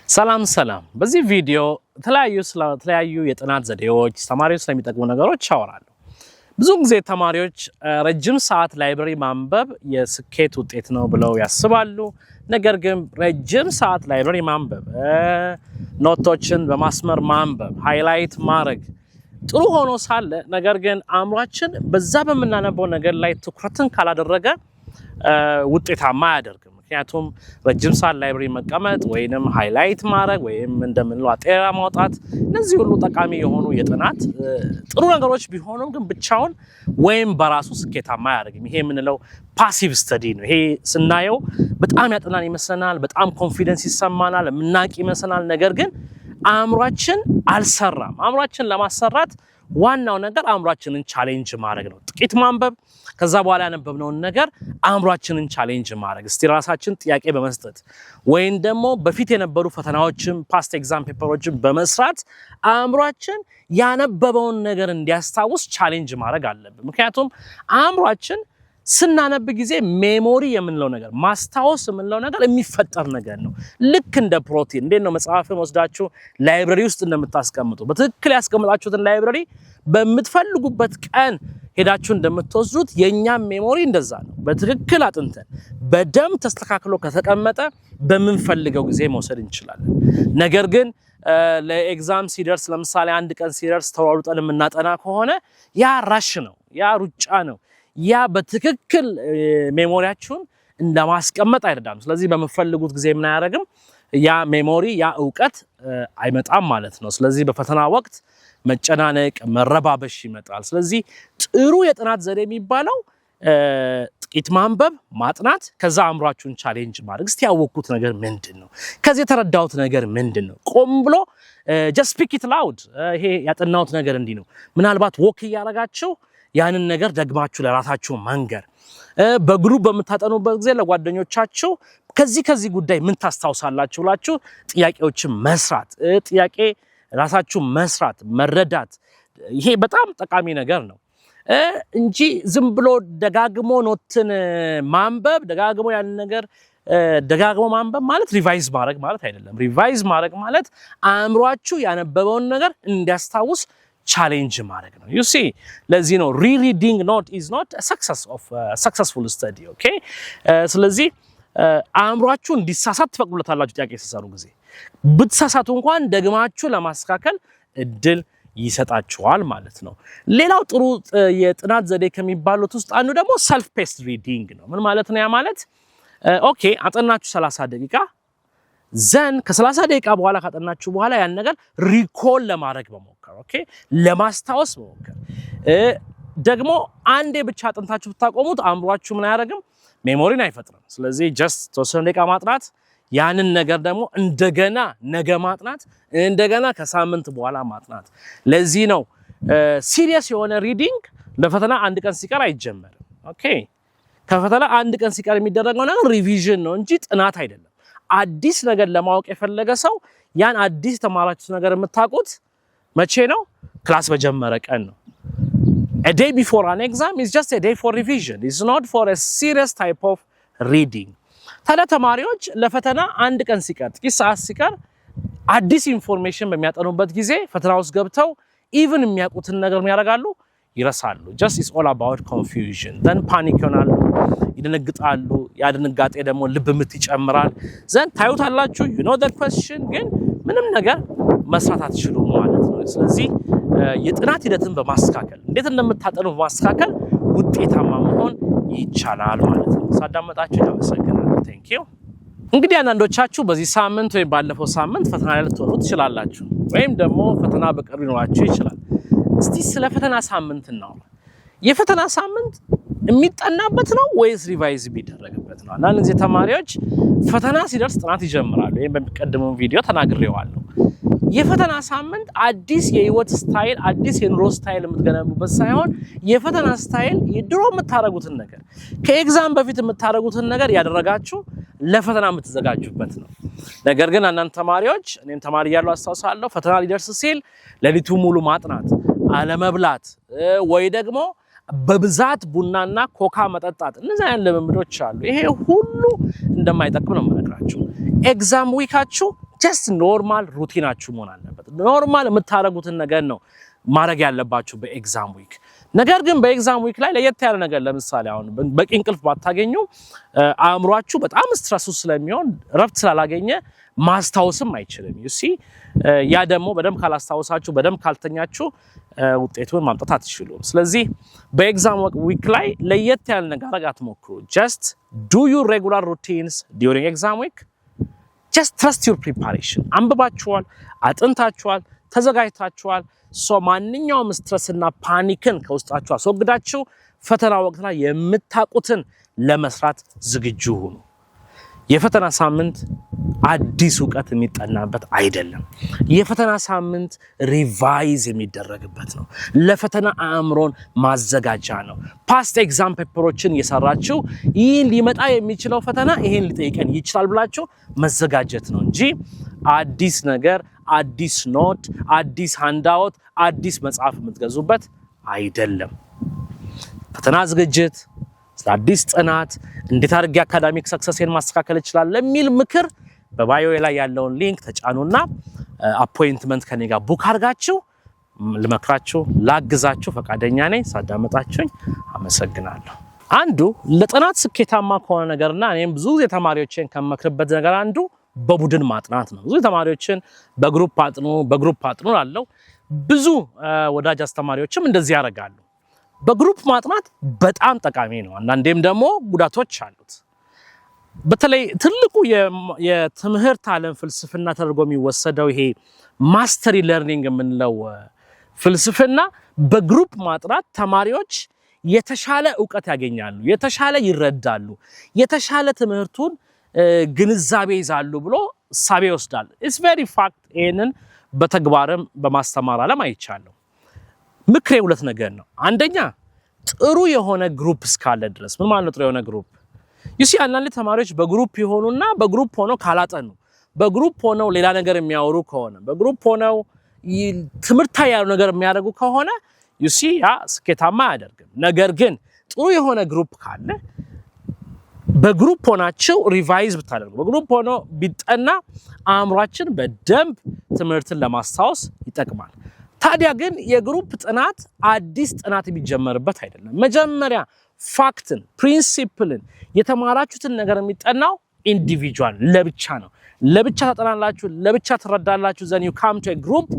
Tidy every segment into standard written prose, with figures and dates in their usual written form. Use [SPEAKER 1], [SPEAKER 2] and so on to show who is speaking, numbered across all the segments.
[SPEAKER 1] ሰላም በዚህ ቪዲዮ ተለያዩ የጥናት ዘዴዎች ተማሪዎች ስለሚጠቅሙ ነገሮች አወራለሁ። ብዙ ጊዜ ተማሪዎች ረጅም ሰዓት ላይብረሪ ማንበብ የስኬት ውጤት ነው ብለው ያስባሉ። ነገር ግን ረጅም ሰዓት ላይብረሪ ማንበብ፣ ኖቶችን በማስመር ማንበብ፣ ሃይላይት ማድረግ ጥሩ ሆኖ ሳለ ነገር ግን አእምሯችን በዛ በመናነበው ነገር ላይ ትኩረትን ካላደረገ ውጤታማ አያደርግም። ምክንያቱም ረጅም ሰዓት ላይብረሪ መቀመጥ ወይንም ሃይላይት ማድረግ ወይም እንደምንለው አጤራ ማውጣት እነዚህ ሁሉ ጠቃሚ የሆኑ የጥናት ጥሩ ነገሮች ቢሆኑም ግን ብቻውን ወይም በራሱ ስኬታማ አያደርግም። ይሄ የምንለው ፓሲቭ ስተዲ ነው። ይሄ ስናየው በጣም ያጠናን ይመስለናል፣ በጣም ኮንፊደንስ ይሰማናል፣ ምናቅ ይመስለናል። ነገር ግን አእምሯችን አልሰራም። አእምሯችን ለማሰራት ዋናው ነገር አእምሯችንን ቻሌንጅ ማድረግ ነው። ጥቂት ማንበብ፣ ከዛ በኋላ ያነበብነውን ነገር አእምሯችንን ቻሌንጅ ማድረግ፣ እስቲ ራሳችን ጥያቄ በመስጠት ወይም ደግሞ በፊት የነበሩ ፈተናዎችን ፓስት ኤግዛም ፔፐሮችን በመስራት አእምሯችን ያነበበውን ነገር እንዲያስታውስ ቻሌንጅ ማድረግ አለብን። ምክንያቱም አእምሯችን ስናነብ ጊዜ ሜሞሪ የምንለው ነገር ማስታወስ የምንለው ነገር የሚፈጠር ነገር ነው። ልክ እንደ ፕሮቲን እንዴት ነው መጽሐፍን ወስዳችሁ ላይብረሪ ውስጥ እንደምታስቀምጡ በትክክል ያስቀምጣችሁትን ላይብረሪ በምትፈልጉበት ቀን ሄዳችሁ እንደምትወስዱት የኛም ሜሞሪ እንደዛ ነው። በትክክል አጥንተን በደም ተስተካክሎ ከተቀመጠ በምንፈልገው ጊዜ መውሰድ እንችላለን። ነገር ግን ለኤግዛም ሲደርስ ለምሳሌ አንድ ቀን ሲደርስ ተሯሩጠን የምናጠና ከሆነ ያ ራሽ ነው፣ ያ ሩጫ ነው። ያ በትክክል ሜሞሪያችሁን እንደማስቀመጥ አይደለም። ስለዚህ በመፈልጉት ጊዜ ምን አያደርግም፣ ያ ሜሞሪ ያ ዕውቀት አይመጣም ማለት ነው። ስለዚህ በፈተና ወቅት መጨናነቅ፣ መረባበሽ ይመጣል። ስለዚህ ጥሩ የጥናት ዘዴ የሚባለው ጥቂት ማንበብ፣ ማጥናት፣ ከዛ አእምሯችሁን ቻሌንጅ ማድረግ። እስቲ ያወቅኩት ነገር ምንድነው? ከዚህ የተረዳሁት ነገር ምንድነው? ቆም ብሎ just speak it loud። ይሄ ያጠናሁት ነገር እንዲህ ነው። ምናልባት ወክ እያደረጋችሁ ያንን ነገር ደግማችሁ ለራሳችሁ መንገር፣ በግሩፕ በመታጠኑበት ጊዜ ለጓደኞቻችሁ ከዚህ ጉዳይ ምን ታስታውሳላችሁ ብላችሁ ጥያቄዎችን መስራት፣ ጥያቄ ራሳችሁ መስራት፣ መረዳት፣ ይሄ በጣም ጠቃሚ ነገር ነው እንጂ ዝም ብሎ ደጋግሞ ኖትን ማንበብ፣ ደጋግሞ ያንን ነገር ደጋግሞ ማንበብ ማለት ሪቫይዝ ማድረግ ማለት አይደለም። ሪቫይዝ ማድረግ ማለት አእምሯችሁ ያነበበውን ነገር እንዲያስታውስ ቻሌንጅ ማድረግ ነው። you see ለዚህ ነው rereading is not a successful study. okay ስለዚህ አእምሯችሁ እንዲሳሳት ትፈቅዱለታላችሁ። ጥያቄ ሲሰሩ ጊዜ ብትሳሳቱ እንኳን ደግማችሁ ለማስተካከል እድል ይሰጣችኋል ማለት ነው። ሌላው ጥሩ የጥናት ዘዴ ከሚባሉት ውስጥ አንዱ ደግሞ self paced reading ነው። ምን ማለት ነው? ያ ማለት ኦኬ አጠናችሁ 30 ደቂቃ ዘን ከ30 ደቂቃ በኋላ ካጠናችሁ በኋላ ያን ነገር ሪኮል ለማድረግ በመሞከር ኦኬ ለማስታወስ በመሞከር ደግሞ አንዴ ብቻ አጥንታችሁ ብታቆሙት አእምሯችሁ ምን አያደርግም፣ ሜሞሪን አይፈጥርም። ስለዚህ ጀስት ተወሰነ ደቂቃ ማጥናት፣ ያንን ነገር ደግሞ እንደገና ነገ ማጥናት፣ እንደገና ከሳምንት በኋላ ማጥናት። ለዚህ ነው ሲሪየስ የሆነ ሪዲንግ ለፈተና አንድ ቀን ሲቀር አይጀመርም። ኦኬ ከፈተና አንድ ቀን ሲቀር የሚደረገው ነገር ሪቪዥን ነው እንጂ ጥናት አይደለም። አዲስ ነገር ለማወቅ የፈለገ ሰው ያን አዲስ ተማራችሁት ነገር የምታውቁት መቼ ነው? ክላስ በጀመረ ቀን ነው። a day before an exam is just a day for revision. It's not for a serious type of reading. ታዲያ ተማሪዎች ለፈተና አንድ ቀን ሲቀር ጥቂት ሰዓት ሲቀር አዲስ ኢንፎርሜሽን በሚያጠኑበት ጊዜ ፈተና ውስጥ ገብተው ኢቭን የሚያውቁትን ነገር ያደርጋሉ፣ ይረሳሉ። just is all about confusion. then panic ይሆናሉ፣ ይደነግጣሉ። ያ ድንጋጤ ደግሞ ልብ ምት ይጨምራል። ዘን ታዩታላችሁ you know the question ግን ምንም ነገር መስራት አትችሉም ማለት ነው። ስለዚህ የጥናት ሂደትን በማስተካከል እንዴት እንደምታጠኑ በማስተካከል ውጤታማ መሆን ይቻላል ማለት ነው። ሳዳመጣችሁ ያመሰግናለሁ። thank you። እንግዲህ አንዳንዶቻችሁ በዚህ ሳምንት ወይ ባለፈው ሳምንት ፈተና ላይ ልትሆኑ ትችላላችሁ፣ ወይም ደግሞ ፈተና በቅርብ ይኖራችሁ ይችላል። እስቲ ስለ ፈተና ሳምንት ነው። የፈተና ሳምንት የሚጠናበት ነው ወይስ ሪቫይዝ ቢደረግበት ነው? አንዳንድ ጊዜ ተማሪዎች ፈተና ሲደርስ ጥናት ይጀምራሉ። ይሄን በሚቀድመው ቪዲዮ ተናግሬዋለሁ። የፈተና ሳምንት አዲስ የህይወት ስታይል፣ አዲስ የኑሮ ስታይል የምትገነቡበት ሳይሆን የፈተና ስታይል የድሮ የምታረጉትን ነገር ከኤግዛም በፊት የምታረጉትን ነገር ያደረጋችሁ ለፈተና የምትዘጋጁበት ነው። ነገር ግን አንዳንድ ተማሪዎች እኔም ተማሪ ያለው አስተዋሳለሁ ፈተና ሊደርስ ሲል ሌሊቱ ሙሉ ማጥናት፣ አለመብላት ወይ ደግሞ በብዛት ቡናና ኮካ መጠጣት እነዚህ አይነት ልምምዶች አሉ። ይሄ ሁሉ እንደማይጠቅም ነው የምነግራችሁ። ኤግዛም ዊካችሁ just normal ሩቲናችሁ መሆን አለበት ኖርማል የምታረጉትን ነገር ነው ማድረግ ያለባችሁ በኤግዛም ዊክ ነገር ግን በኤግዛም ዊክ ላይ ለየት ያለ ነገር ለምሳሌ አሁን በቂ እንቅልፍ ባታገኙ አእምሯችሁ በጣም ስትረስ ውስጥ ስለሚሆን ረፍት ስላላገኘ ማስታወስም አይችልም you see ያ ደግሞ በደም ካላስታወሳችሁ በደም ካልተኛችሁ ውጤቱን ማምጣት አትችሉም ስለዚህ በኤግዛም ዊክ ላይ ለየት ያለ ነገር አትሞክሩ just do your regular routines during exam week just trust your preparation አንብባችኋል አጥንታችኋል ተዘጋጅታችኋል ሶ ማንኛውም ስትረስና ፓኒክን ከውስጣችሁ አስወግዳችሁ ፈተና ወቅት ላይ የምታቁትን ለመስራት ዝግጁ ሁኑ የፈተና ሳምንት አዲስ ዕውቀት የሚጠናበት አይደለም የፈተና ሳምንት ሪቫይዝ የሚደረግበት ነው ለፈተና አእምሮን ማዘጋጃ ነው ፓስት ኤግዛም ፔፐሮችን እየሰራችሁ ይህን ሊመጣ የሚችለው ፈተና ይሄን ሊጠይቀን ይችላል ብላችሁ መዘጋጀት ነው እንጂ አዲስ ነገር አዲስ ኖት አዲስ ሃንዳውት አዲስ መጽሐፍ የምትገዙበት አይደለም ፈተና ዝግጅት አዲስ ጥናት እንዴት አድርጌ አካዳሚክ ሰክሰስን ማስተካከል ይችላል ለሚል ምክር በባዮ ላይ ያለውን ሊንክ ተጫኑና አፖይንትመንት ከኔ ጋር ቡክ አድርጋችሁ ልመክራችሁ ላግዛችሁ ፈቃደኛ ነኝ ሳዳመጣችሁኝ አመሰግናለሁ አንዱ ለጥናት ስኬታማ ከሆነ ነገርና እኔም ብዙ የተማሪዎችን ከመክርበት ነገር አንዱ በቡድን ማጥናት ነው ብዙ ተማሪዎችን በግሩፕ አጥኑ ላለው ብዙ ወዳጅ አስተማሪዎችም እንደዚህ ያደርጋሉ በግሩፕ ማጥናት በጣም ጠቃሚ ነው አንዳንዴም ደግሞ ጉዳቶች አሉት በተለይ ትልቁ የትምህርት ዓለም ፍልስፍና ተደርጎ የሚወሰደው ይሄ ማስተሪ ለርኒንግ የምንለው ፍልስፍና በግሩፕ ማጥናት ተማሪዎች የተሻለ ዕውቀት ያገኛሉ የተሻለ ይረዳሉ የተሻለ ትምህርቱን ግንዛቤ ይዛሉ ብሎ ሳቤ ይወስዳል it's very fact ይሄንን በተግባርም በማስተማር ዓለም አይቻለሁ ምክሬ ሁለት ነገር ነው አንደኛ ጥሩ የሆነ ግሩፕ እስካለ ድረስ ምን ማለት ነው ጥሩ የሆነ ግሩፕ you see አንዳንድ ተማሪዎች በግሩፕ ይሆኑና በግሩፕ ሆነው ካላጠኑ በግሩፕ ሆነው ሌላ ነገር የሚያወሩ ከሆነ በግሩፕ ሆነው ትምህርታዊ ያለው ነገር የሚያደርጉ ከሆነ you see ያ ስኬታማ አያደርግም ነገር ግን ጥሩ የሆነ ግሩፕ ካለ በግሩፕ ሆናችሁ ሪቫይዝ ብታደርጉ በግሩፕ ሆኖ ቢጠና አእምሯችን በደንብ ትምህርትን ለማስታወስ ይጠቅማል ታዲያ ግን የግሩፕ ጥናት አዲስ ጥናት የሚጀመርበት አይደለም መጀመሪያ ፋክትን ፕሪንሲፕልን የተማራችሁትን ነገር የሚጠናው ኢንዲቪጁዋል ለብቻ ነው ለብቻ ተጠናላችሁ ለብቻ ተረዳላችሁ ዘን you come to a group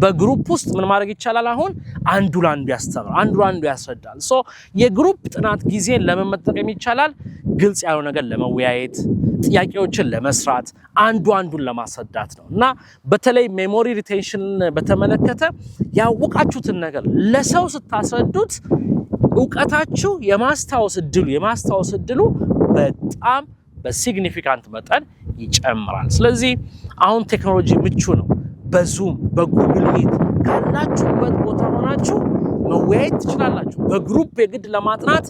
[SPEAKER 1] በግሩፕ ውስጥ ምን ማድረግ ይቻላል አሁን አንዱ ለአንዱ ያስተምራል አንዱ ለአንዱ ያስረዳል ሶ የግሩፕ ጥናት ጊዜን ለመጠቀም ይቻላል ግልጽ ያለው ነገር ለመወያየት ጥያቄዎችን ለመስራት አንዱን ለማስረዳት ነው እና በተለይ ሜሞሪ ሪቴንሽን በተመለከተ ያወቃችሁትን ነገር ለሰው ስታስረዱት ዕውቀታችሁ የማስታወስ እድሉ በጣም በሲግኒፊካንት መጠን ይጨምራል ስለዚህ አሁን ቴክኖሎጂ ምቹ ነው በዙም በጉግል ሚት ካላችሁበት ቦታ ሆናችሁ መወያየት ትችላላችሁ በግሩፕ የግድ ለማጥናት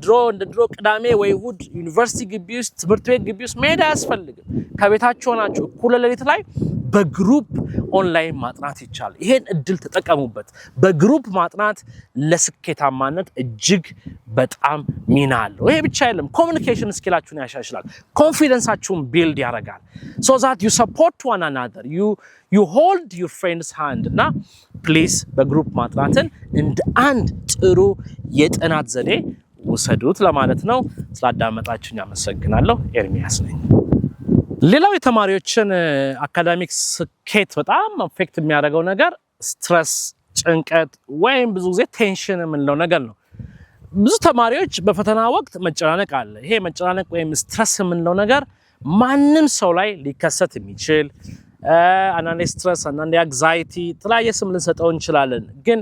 [SPEAKER 1] ድሮ ቅዳሜ ወይ እሁድ ዩኒቨርሲቲ ግቢ ውስጥ ትምህርት ቤት ግቢ ውስጥ መሄድ አያስፈልግም ከቤታችሁ ሆናችሁ እኩለ ሌሊት ላይ በግሩፕ ኦንላይን ማጥናት ይቻላል ይሄን እድል ተጠቀሙበት በግሩፕ ማጥናት ለስኬታማነት እጅግ በጣም ሚና አለው ይሄ ብቻ አይደለም ኮሙኒኬሽን ስኪላችሁን ያሻሽላል ኮንፊደንሳችሁን ቢልድ ያደርጋል so that you support one another you hold your friend's hand እና ፕሊዝ በግሩፕ ማጥናትን እንደ አንድ ጥሩ የጥናት ዘዴ ወሰዱት ለማለት ነው ስላዳመጣችሁኝ አመሰግናለሁ ኤርሚያስ ነኝ ሌላው የተማሪዎችን አካዳሚክ ስኬት በጣም አፌክት የሚያደርገው ነገር ስትረስ ጭንቀት ወይም ብዙ ጊዜ ቴንሽን የምንለው ነገር ነው ብዙ ተማሪዎች በፈተና ወቅት መጨናነቅ አለ ይሄ መጨናነቅ ወይም ስትረስ የምንለው ነገር ማንም ሰው ላይ ሊከሰት የሚችል አንዳንዴ ስትረስ አንዳንዴ አንግዛይቲ ተለያየ ስም ልንሰጠው እንችላለን ግን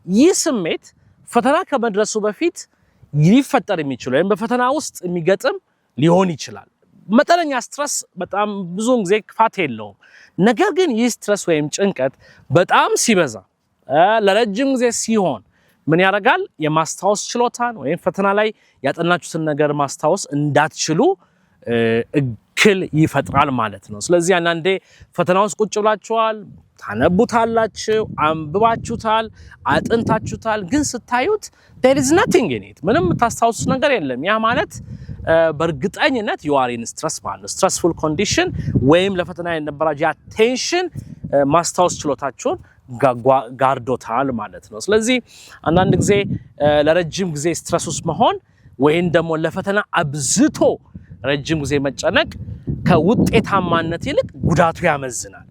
[SPEAKER 1] ይህ ስሜት ፈተና ከመድረሱ በፊት ሊፈጠር የሚችል ወይም በፈተና ውስጥ የሚገጥም ሊሆን ይችላል መጠነኛ ስትረስ በጣም ብዙ ጊዜ ክፋት የለውም ነገር ግን ይህ ስትረስ ወይም ጭንቀት በጣም ሲበዛ ለረጅም ጊዜ ሲሆን ምን ያደርጋል የማስታወስ ችሎታን ወይም ፈተና ላይ ያጠናችሁትን ነገር ማስታወስ እንዳትችሉ እክል ይፈጥራል ማለት ነው። ስለዚህ አንዳንዴ ፈተና ውስጥ ቁጭ ብላችኋል፣ ታነቡታላችሁ፣ አንብባችሁታል፣ አጥንታችሁታል፣ ግን ስታዩት there is nothing in it ምንም ታስታውሱት ነገር የለም። ያ ማለት በእርግጠኝነት you are in stress ማለት ነው። stressful condition ወይም ለፈተና የነበራችሁ ያ ቴንሽን ማስታወስ ችሎታችሁን ጋርዶታል ማለት ነው። ስለዚህ አንዳንድ ጊዜ ለረጅም ጊዜ ስትረስ ውስጥ መሆን ወይም ደግሞ ለፈተና አብዝቶ ረጅም ጊዜ መጨነቅ ከውጤታማነት ይልቅ ጉዳቱ ያመዝናል።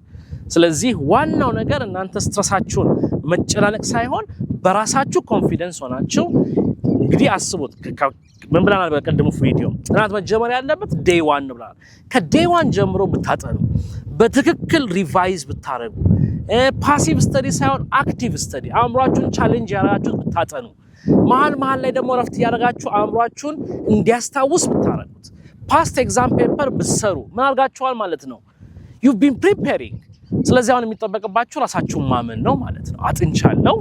[SPEAKER 1] ስለዚህ ዋናው ነገር እናንተ ስትረሳችሁን መጨናነቅ ሳይሆን በራሳችሁ ኮንፊደንስ ሆናችሁ እንግዲህ አስቡት ምን ብለናል በቀደሙ ቪዲዮ ጥናት መጀመር ያለበት ዴይ 1 ብለናል። ከዴይ 1 ጀምሮ ብታጠኑ በትክክል ሪቫይዝ ብታረጉ ፓሲቭ ስተዲ ሳይሆን አክቲቭ ስተዲ አእምሯችሁን ቻሌንጅ ያደርጋችሁት ብታጠኑ መሃል ላይ ደግሞ ረፍት ያደርጋችሁ አእምሯችሁን እንዲያስታውስ ብታረጉት ፓስት ኤግዛም ፔፐር ብትሰሩ ምን አድርጋችኋል ማለት ነው you've been preparing። ስለዚህ አሁን የሚጠበቅባችሁ ራሳችሁን ማመን ነው ማለት ነው። አጥንቻለሁ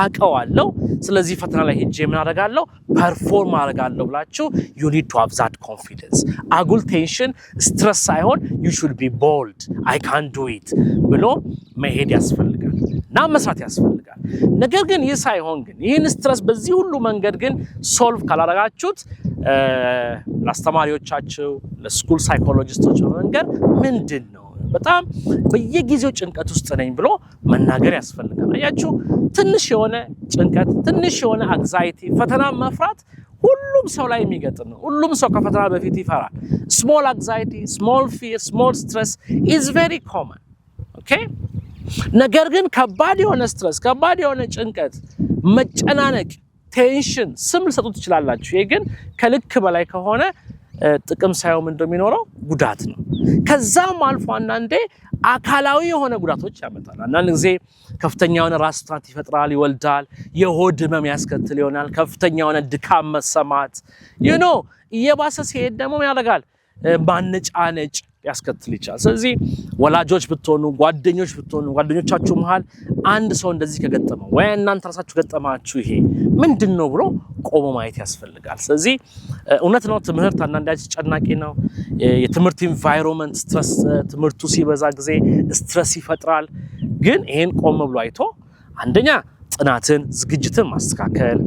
[SPEAKER 1] አቀዋለሁ ስለዚህ ፈተና ላይ ሄጄ ምን አደርጋለሁ ፐርፎርም አደርጋለሁ ብላችሁ you need to have that confidence። አጉል ቴንሽን ስትረስ ሳይሆን you should be bold I can't do it ብሎ መሄድ ያስፈልጋል እና መስራት ያስፈልጋል። ነገር ግን ይህ ሳይሆን ግን ይህን ስትረስ በዚህ ሁሉ መንገድ ግን ሶልቭ ካላደረጋችሁት ለአስተማሪዎቻችሁ ለስኩል ሳይኮሎጂስቶች መንገር ምንድነው በጣም በየጊዜው ጭንቀት ውስጥ ነኝ ብሎ መናገር ያስፈልጋል። አያችሁ ትንሽ የሆነ ጭንቀት ትንሽ የሆነ አንዛይቲ ፈተና መፍራት ሁሉም ሰው ላይ የሚገጥም ነው። ሁሉም ሰው ከፈተና በፊት ይፈራል። small anxiety small fear small stress is very common okay። ነገር ግን ከባድ የሆነ ስትረስ ከባድ የሆነ ጭንቀት መጨናነቅ ቴንሽን ስም ልሰጡት ይችላልላችሁ። ይሄ ግን ከልክ በላይ ከሆነ ጥቅም ሳይሆን እንደሚኖረው ጉዳት ነው። ከዛም አልፎ አንዳንዴ አካላዊ የሆነ ጉዳቶች ያመጣል። አንዳንድ ጊዜ ከፍተኛ የሆነ ራስ ምታት ይፈጥራል ይወልዳል የሆድ ህመም ያስከትል ይሆናል ከፍተኛ የሆነ ድካም መሰማት እየባሰ ሲሄድ ደግሞ ያደርጋል ማነጫነጭ ያስከትል ይችላል። ስለዚህ ወላጆች ብትሆኑ ጓደኞች ብትሆኑ ጓደኞቻችሁ መሃል አንድ ሰው እንደዚህ ከገጠመው ወይ እናንተ ራሳችሁ ገጠማችሁ ይሄ ምንድነው ብሎ ቆሞ ማየት ያስፈልጋል። ስለዚህ እውነት ነው ትምህርት አንዳንዴ አስጨናቂ ነው። የትምህርት ኢንቫይሮንመንት ስትረስ ትምህርቱ ሲበዛ ጊዜ ስትረስ ይፈጥራል። ግን ይሄን ቆም ብሎ አይቶ አንደኛ ጥናትን ዝግጅትን ማስተካከል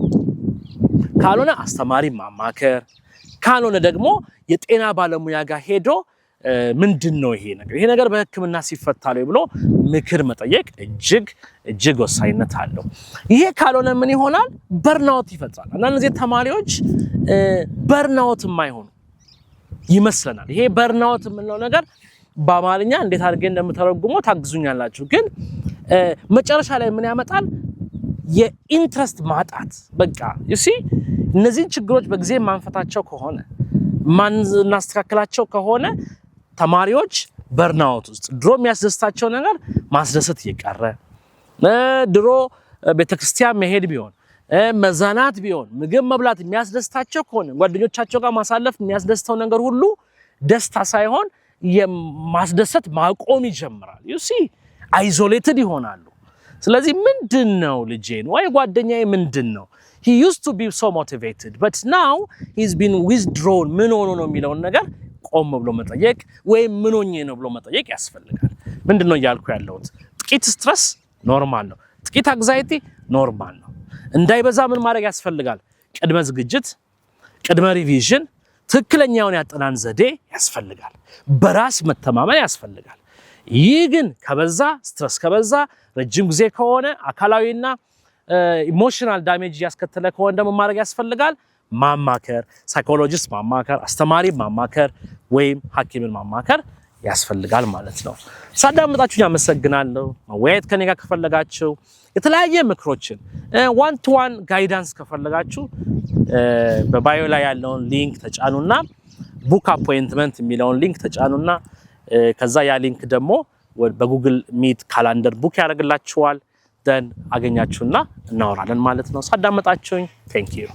[SPEAKER 1] ካልሆነ አስተማሪ ማማከር ካልሆነ ደግሞ የጤና ባለሙያ ጋር ሄዶ ምንድነው ይሄ ነገር በህክምና ሲፈታል ብሎ ምክር መጠየቅ እጅግ ወሳኝነት አለው። ይሄ ካልሆነ ምን ይሆናል በርናውት ይፈጥራል። አንዳንድ ጊዜ ተማሪዎች በርናውት የማይሆኑ ይመስለናል። ይሄ በርናውት የምንለው ነገር በአማርኛ እንዴት አድርገን እንደምተረጉመው ታግዙኛላችሁ። ግን መጨረሻ ላይ ምን ያመጣል የኢንትረስት ማጣት በቃ እነዚህ ችግሮች በጊዜ ማንፈታቸው ከሆነ ማናስተካከላቸው ከሆነ ተማሪዎች በርናውት ውስጥ ድሮ የሚያስደስታቸው ነገር ማስደሰት እየቀረ ድሮ ቤተክርስቲያን መሄድ ቢሆን መዛናት ቢሆን ምግብ መብላት የሚያስደስታቸው ከሆነ ጓደኞቻቸው ጋር ማሳለፍ የሚያስደስተው ነገር ሁሉ ደስታ ሳይሆን የማስደሰት ማቆም ይጀምራል። አይዞሌትድ ይሆናሉ። ስለዚህ ምንድነው ልጄን ወይ ጓደኛዬ ምንድነው he used to be so motivated but now he's been withdrawn ምን ሆኖ ነው የሚለው ነገር ቆም ብሎ መጠየቅ ወይ ምን ሆኜ ነው ብሎ መጠየቅ ያስፈልጋል። ምንድነው ያልኩ ያለሁት ጥቂት ስትረስ ኖርማል ነው ጥቂት አንዛይቲ ኖርማል ነው። እንዳይበዛ ምን ማድረግ ያስፈልጋል ቅድመ ዝግጅት ቅድመ ሪቪዥን ትክክለኛውን ያጠናን ዘዴ ያስፈልጋል። በራስ መተማመን ያስፈልጋል። ይህ ግን ከበዛ ስትረስ ከበዛ ረጅም ጊዜ ከሆነ አካላዊና ኢሞሽናል ዳሜጅ ያስከተለ ከሆነ ደግሞ ማድረግ ያስፈልጋል ማማከር ሳይኮሎጂስት ማማከር አስተማሪ ማማከር ወይም ሐኪምን ማማከር ያስፈልጋል ማለት ነው። ሳዳምጣችሁ ያመሰግናለሁ። መወያየት ከኔ ጋር ከፈለጋችሁ የተለያየ ምክሮችን ዋን ቱ ዋን ጋይዳንስ ከፈለጋችሁ በባዮ ላይ ያለውን ሊንክ ተጫኑና ቡክ አፖይንትመንት የሚለውን ሊንክ ተጫኑና ከዛ ያ ሊንክ ደግሞ በጉግል ሚት ካላንደር ቡክ ያደርግላችኋል። ደን አገኛችሁና እናወራለን ማለት ነው። ሳዳምጣችሁኝ ቴንክ ዩ